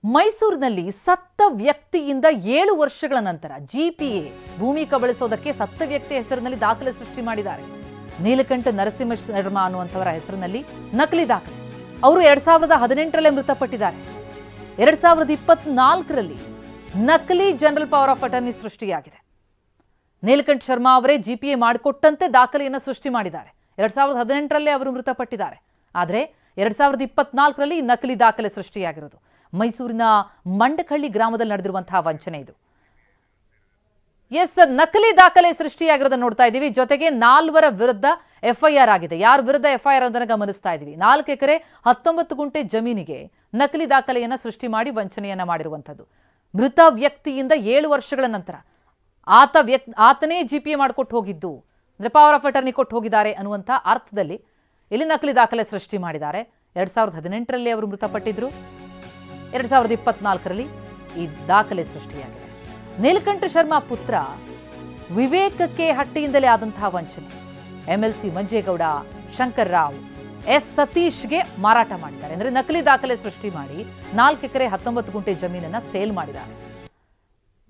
ಮೈಸೂರಿನಲ್ಲಿ ಸತ್ತ ವ್ಯಕ್ತಿಯಿಂದ 7 ವರ್ಷಗಳ ನಂತರ ಜಿಪಿಎ ಭೂಮಿ ಕಬಳಿಸೋದಕ್ಕೆ ಸತ್ತ ವ್ಯಕ್ತಿ ಹೆಸರಿನಲ್ಲಿ ದಾಖಲೆ ಸೃಷ್ಟಿ ಮಾಡಿದ್ದಾರೆ. ನೀಲಕಂಠ ನರಸಿಂಹ ಶರ್ಮಾ ಅನ್ನುವಂಥವರ ಹೆಸರಿನಲ್ಲಿ ನಕಲಿ ದಾಖಲೆ. ಅವರು 2018ರಲ್ಲಿ ಮೃತಪಟ್ಟಿದ್ದಾರೆ. 2024ರಲ್ಲಿ ನಕಲಿ ಜನರಲ್ ಪವರ್ ಆಫ್ ಅಟರ್ನಿ ಸೃಷ್ಟಿಯಾಗಿದೆ. ನೀಲಕಂಠ ಶರ್ಮಾ ಅವರೇ ಜಿಪಿಎ ಮಾಡಿಕೊಟ್ಟಂತೆ ದಾಖಲೆಯನ್ನು ಸೃಷ್ಟಿ ಮಾಡಿದ್ದಾರೆ. 2018ರಲ್ಲೇ ಅವರು ಮೃತಪಟ್ಟಿದ್ದಾರೆ. ಆದರೆ 2024ರಲ್ಲಿ ನಕಲಿ ದಾಖಲೆ ಸೃಷ್ಟಿಯಾಗಿರೋದು. ಮೈಸೂರಿನ ಮಂಡಕಹಳ್ಳಿ ಗ್ರಾಮದಲ್ಲಿ ನಡೆದಿರುವಂತಹ ವಂಚನೆ ಇದು. ನಕಲಿ ದಾಖಲೆ ಸೃಷ್ಟಿಯಾಗಿರೋದನ್ನು ನೋಡ್ತಾ ಇದ್ದೀವಿ. ಜೊತೆಗೆ 4 ವಿರುದ್ಧ ಎಫ್ಐಆರ್ ಆಗಿದೆ. ಯಾರ ವಿರುದ್ಧ ಎಫ್ಐಆರ್ ಅಂತ ಗಮನಿಸ್ತಾ ಇದ್ದೀವಿ. 4 ಎಕರೆ 19 ಗುಂಟೆ ಜಮೀನಿಗೆ ನಕಲಿ ದಾಖಲೆಯನ್ನ ಸೃಷ್ಟಿ ಮಾಡಿ ವಂಚನೆಯನ್ನ ಮಾಡಿರುವಂಥದ್ದು. ಮೃತ ವ್ಯಕ್ತಿಯಿಂದ 7 ವರ್ಷಗಳ ನಂತರ ಆತನೇ ಜಿಪಿಎ ಮಾಡಿಕೊಟ್ಟು ಹೋಗಿದ್ದು, ಅಂದ್ರೆ ಪವರ್ ಆಫ್ ಅಟರ್ನಿ ಕೊಟ್ಟು ಹೋಗಿದ್ದಾರೆ ಅನ್ನುವಂಥ ಅರ್ಥದಲ್ಲಿ ಇಲ್ಲಿ ನಕಲಿ ದಾಖಲೆ ಸೃಷ್ಟಿ ಮಾಡಿದ್ದಾರೆ. 2018ರಲ್ಲಿ ಅವರು ಮೃತಪಟ್ಟಿದ್ರು. 2024ರಲ್ಲಿ ಈ ದಾಖಲೆ ಸೃಷ್ಟಿಯಾಗಿದೆ. ನೀಲಕಂಠ ಶರ್ಮಾ ಪುತ್ರ ವಿವೇಕಕ್ಕೆ ಹಟ್ಟಿಯಿಂದಲೇ ಆದಂತಹ ವಂಚನೆ. ಎಂಎಲ್ಸಿ ಮಂಜೇಗೌಡ, ಶಂಕರ್ ರಾವ್, ಎಸ್ ಸತೀಶ್ಗೆ ಮಾರಾಟ ಮಾಡಿದ್ದಾರೆ. ಅಂದ್ರೆ ನಕಲಿ ದಾಖಲೆ ಸೃಷ್ಟಿ ಮಾಡಿ 4 ಎಕರೆ 19 ಗುಂಟೆ ಜಮೀನನ್ನ ಸೇಲ್ ಮಾಡಿದ್ದಾರೆ.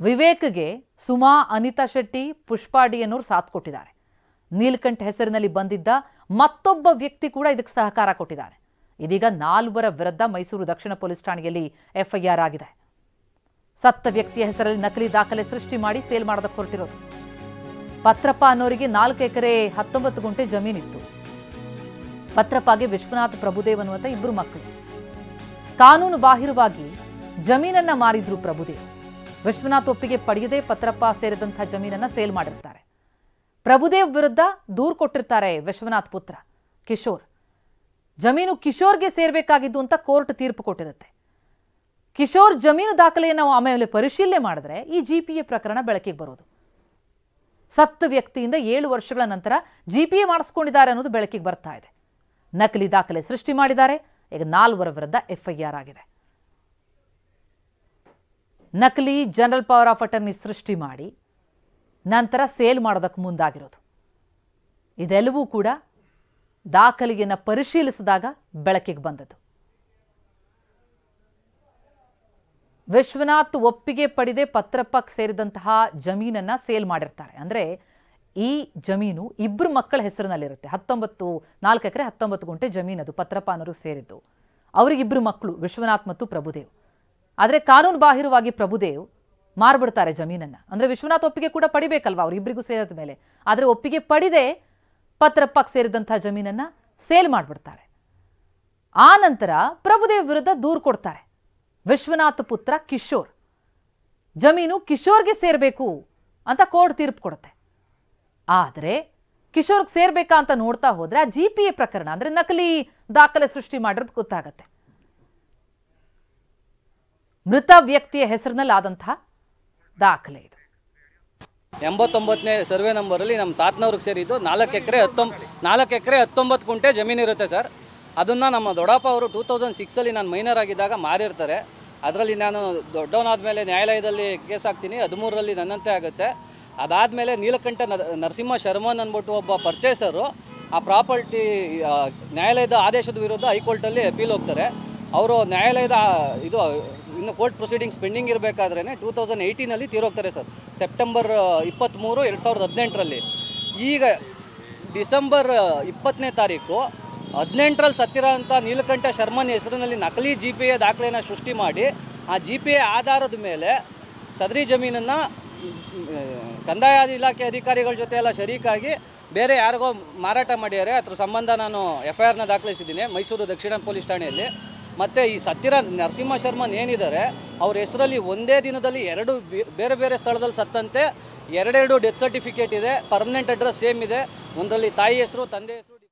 ವಿವೇಕ್ಗೆ ಸುಮಾ, ಅನಿತಾ ಶೆಟ್ಟಿ, ಪುಷ್ಪಾ ಡಿ ಅನ್ನೋರು ಸಾಥ್ ಕೊಟ್ಟಿದ್ದಾರೆ. ನೀಲಕಂಠ ಹೆಸರಿನಲ್ಲಿ ಬಂದಿದ್ದ ಮತ್ತೊಬ್ಬ ವ್ಯಕ್ತಿ ಕೂಡ ಇದಕ್ಕೆ ಸಹಕಾರ ಕೊಟ್ಟಿದ್ದಾರೆ. ಇದೀಗ 4 ವಿರುದ್ಧ ಮೈಸೂರು ದಕ್ಷಿಣ ಪೊಲೀಸ್ ಠಾಣೆಯಲ್ಲಿ ಎಫ್ಐಆರ್ ಆಗಿದೆ. ಸತ್ತ ವ್ಯಕ್ತಿಯ ಹೆಸರಲ್ಲಿ ನಕಲಿ ದಾಖಲೆ ಸೃಷ್ಟಿ ಮಾಡಿ ಸೇಲ್ ಮಾಡೋದಕ್ಕೆ ಹೊರಟಿರೋದು. ಪತ್ರಪ್ಪ ಅನ್ನೋರಿಗೆ 4 ಎಕರೆ 19 ಗುಂಟೆ ಜಮೀನಿತ್ತು. ಪತ್ರಪ್ಪಗೆ ವಿಶ್ವನಾಥ್, ಪ್ರಭುದೇವ್ ಅನ್ನುವಂಥ 2 ಮಕ್ಕಳು. ಕಾನೂನು ಬಾಹಿರವಾಗಿ ಜಮೀನನ್ನ ಮಾರಿದ್ರು ಪ್ರಭುದೇವ್. ವಿಶ್ವನಾಥ್ ಒಪ್ಪಿಗೆ ಪಡೆಯದೆ ಪತ್ರಪ್ಪ ಸೇರಿದಂಥ ಜಮೀನನ್ನ ಸೇಲ್ ಮಾಡಿರ್ತಾರೆ. ಪ್ರಭುದೇವ್ ವಿರುದ್ಧ ದೂರು ಕೊಟ್ಟಿರ್ತಾರೆ ವಿಶ್ವನಾಥ್ ಪುತ್ರ ಕಿಶೋರ್. ಜಮೀನು ಕಿಶೋರ್ಗೆ ಸೇರ್ಬೇಕಾಗಿದ್ದು ಅಂತ ಕೋರ್ಟ್ ತೀರ್ಪು ಕೊಟ್ಟಿರುತ್ತೆ. ಕಿಶೋರ್ ಜಮೀನು ದಾಖಲೆಯನ್ನು ಆಮೇಲೆ ಪರಿಶೀಲನೆ ಮಾಡಿದ್ರೆ ಈ ಜಿಪಿಎ ಪ್ರಕರಣ ಬೆಳಕಿಗೆ ಬರೋದು. ಸತ್ತ ವ್ಯಕ್ತಿಯಿಂದ 7 ವರ್ಷಗಳ ನಂತರ ಜಿಪಿಎ ಮಾಡಿಸ್ಕೊಂಡಿದ್ದಾರೆ ಅನ್ನೋದು ಬೆಳಕಿಗೆ ಬರ್ತಾ ಇದೆ. ನಕಲಿ ದಾಖಲೆ ಸೃಷ್ಟಿ ಮಾಡಿದ್ದಾರೆ. ಈಗ 4 ವಿರುದ್ಧ ಎಫ್ಐಆರ್ ಆಗಿದೆ. ನಕಲಿ ಜನರಲ್ ಪವರ್ ಆಫ್ ಅಟರ್ನಿ ಸೃಷ್ಟಿ ಮಾಡಿ ನಂತರ ಸೇಲ್ ಮಾಡೋದಕ್ಕೆ ಮುಂದಾಗಿರೋದು. ಇದೆಲ್ಲವೂ ಕೂಡ ದಾಖಲೆಯನ್ನು ಪರಿಶೀಲಿಸಿದಾಗ ಬೆಳಕಿಗೆ ಬಂದದ್ದು. ವಿಶ್ವನಾಥ್ ಒಪ್ಪಿಗೆ ಪಡೆದೇ ಪತ್ರಪ್ಪಕ್ಕೆ ಸೇರಿದಂತಹ ಜಮೀನನ್ನ ಸೇಲ್ ಮಾಡಿರ್ತಾರೆ. ಅಂದರೆ ಈ ಜಮೀನು 2 ಮಕ್ಕಳ ಹೆಸರಿನಲ್ಲಿರುತ್ತೆ. 4 ಎಕರೆ 19 ಗುಂಟೆ ಜಮೀನದು ಪತ್ರಪ್ಪ ಅನ್ನೋರು ಸೇರಿದ್ದು. ಅವರಿಗೆ 2 ಮಕ್ಕಳು, ವಿಶ್ವನಾಥ್ ಮತ್ತು ಪ್ರಭುದೇವ್. ಆದರೆ ಕಾನೂನು ಬಾಹಿರವಾಗಿ ಪ್ರಭುದೇವ್ ಮಾರ್ಬಿಡ್ತಾರೆ ಜಮೀನನ್ನ. ಅಂದ್ರೆ ವಿಶ್ವನಾಥ್ ಒಪ್ಪಿಗೆ ಕೂಡ ಪಡಿಬೇಕಲ್ವಾ ಅವರಿಬ್ಬರಿಗೂ ಸೇರಿದ ಮೇಲೆ. ಆದರೆ ಒಪ್ಪಿಗೆ ಪಡೆದೇ ಪತ್ರಪ್ಪಕ್ಕೆ ಸೇರಿದಂತಹ ಜಮೀನನ್ನ ಸೇಲ್ ಮಾಡಿಬಿಡ್ತಾರೆ. ಆ ನಂತರ ಪ್ರಭುದೇವ್ ವಿರುದ್ಧ ದೂರು ಕೊಡ್ತಾರೆ ವಿಶ್ವನಾಥ್ ಪುತ್ರ ಕಿಶೋರ್. ಜಮೀನು ಕಿಶೋರ್ಗೆ ಸೇರಬೇಕು ಅಂತ ಕೋರ್ಟ್ ತೀರ್ಪು ಕೊಡುತ್ತೆ. ಆದರೆ ಕಿಶೋರ್ಗೆ ಸೇರ್ಬೇಕಾ ಅಂತ ನೋಡ್ತಾ ಹೋದ್ರೆ ಆ ಜಿಪಿಎ ಪ್ರಕರಣ ಅಂದ್ರೆ ನಕಲಿ ದಾಖಲೆ ಸೃಷ್ಟಿ ಮಾಡಿರೋದು ಗೊತ್ತಾಗತ್ತೆ. ಮೃತ ವ್ಯಕ್ತಿಯ ಹೆಸರಿನಲ್ಲಿ ಆದಂತಹ ದಾಖಲೆ ಇದು. 89ನೇ ಸರ್ವೆ ನಂಬರಲ್ಲಿ ನಮ್ಮ ತಾತನವ್ರಿಗೆ ಸೇರಿದ್ದು 4 ಎಕರೆ 19 ಗುಂಟೆ ಜಮೀನಿರುತ್ತೆ ಸರ್. ಅದನ್ನು ನಮ್ಮ ದೊಡ್ಡಪ್ಪ ಅವರು 2006ಅಲ್ಲಿ ನಾನು ಮೈನರ್ ಆಗಿದ್ದಾಗ ಮಾರಿರ್ತಾರೆ. ಅದರಲ್ಲಿ ನಾನು ದೊಡ್ಡವನಾದ ಮೇಲೆ ನ್ಯಾಯಾಲಯದಲ್ಲಿ ಕೇಸ್ ಹಾಕ್ತೀನಿ. 13ರಲ್ಲಿ ನನ್ನಂತೆ ಆಗುತ್ತೆ. ಅದಾದಮೇಲೆ ನೀಲಕಂಠ ನರಸಿಂಹ ಶರ್ಮನ್ ಅಂದ್ಬಿಟ್ಟು ಒಬ್ಬ ಪರ್ಚೇಸರು ಆ ಪ್ರಾಪರ್ಟಿ ನ್ಯಾಯಾಲಯದ ಆದೇಶದ ವಿರುದ್ಧ ಹೈಕೋರ್ಟಲ್ಲಿ ಅಪೀಲ್ ಹೋಗ್ತಾರೆ. ಅವರು ನ್ಯಾಯಾಲಯದ ಇನ್ನು ಕೋರ್ಟ್ ಪ್ರೊಸೀಡಿಂಗ್ಸ್ ಪೆಂಡಿಂಗ್ ಇರಬೇಕಾದ್ರೇ 2018ನಲ್ಲಿ ತೀರೋಗ್ತಾರೆ ಸರ್. ಸೆಪ್ಟೆಂಬರ್ 23, 2018ರಲ್ಲಿ. ಈಗ ಡಿಸೆಂಬರ್ 20ನೇ ತಾರೀಕು 18ರಲ್ಲಿ ಸತ್ತಿರೋ ಅಂಥ ನೀಲಕಂಠ ಶರ್ಮನ್ ಹೆಸರಿನಲ್ಲಿ ನಕಲಿ ಜಿಪಿಎ ದಾಖಲೆಯನ್ನು ಸೃಷ್ಟಿ ಮಾಡಿ ಆ ಜಿಪಿಎ ಆಧಾರದ ಮೇಲೆ ಸದರಿ ಜಮೀನನ್ನು ಕಂದಾಯ ಇಲಾಖೆ ಅಧಿಕಾರಿಗಳ ಜೊತೆ ಎಲ್ಲ ಶರೀಕಾಗಿ ಬೇರೆ ಯಾರಿಗೋ ಮಾರಾಟ ಮಾಡಿದ್ದಾರೆ. ಅದ್ರ ಸಂಬಂಧ ನಾನು ಎಫ್ಐಆರ್ನ ದಾಖಲಿಸಿದ್ದೀನಿ ಮೈಸೂರು ದಕ್ಷಿಣ ಪೊಲೀಸ್ ಠಾಣೆಯಲ್ಲಿ. ಮತ್ತು ಈ ಸತ್ತಿರ ನರಸಿಂಹ ಶರ್ಮನ್ ಏನಿದ್ದಾರೆ ಅವ್ರ ಹೆಸರಲ್ಲಿ ಒಂದೇ ದಿನದಲ್ಲಿ 2 ಬೇರೆ ಬೇರೆ ಸ್ಥಳದಲ್ಲಿ ಸತ್ತಂತೆ 2 ಡೆತ್ ಸರ್ಟಿಫಿಕೇಟ್ ಇದೆ. ಪರ್ಮನೆಂಟ್ ಅಡ್ರೆಸ್ ಸೇಮ್ ಇದೆ. ಒಂದರಲ್ಲಿ ತಾಯಿ ಹೆಸರು, ತಂದೆ ಹೆಸರು.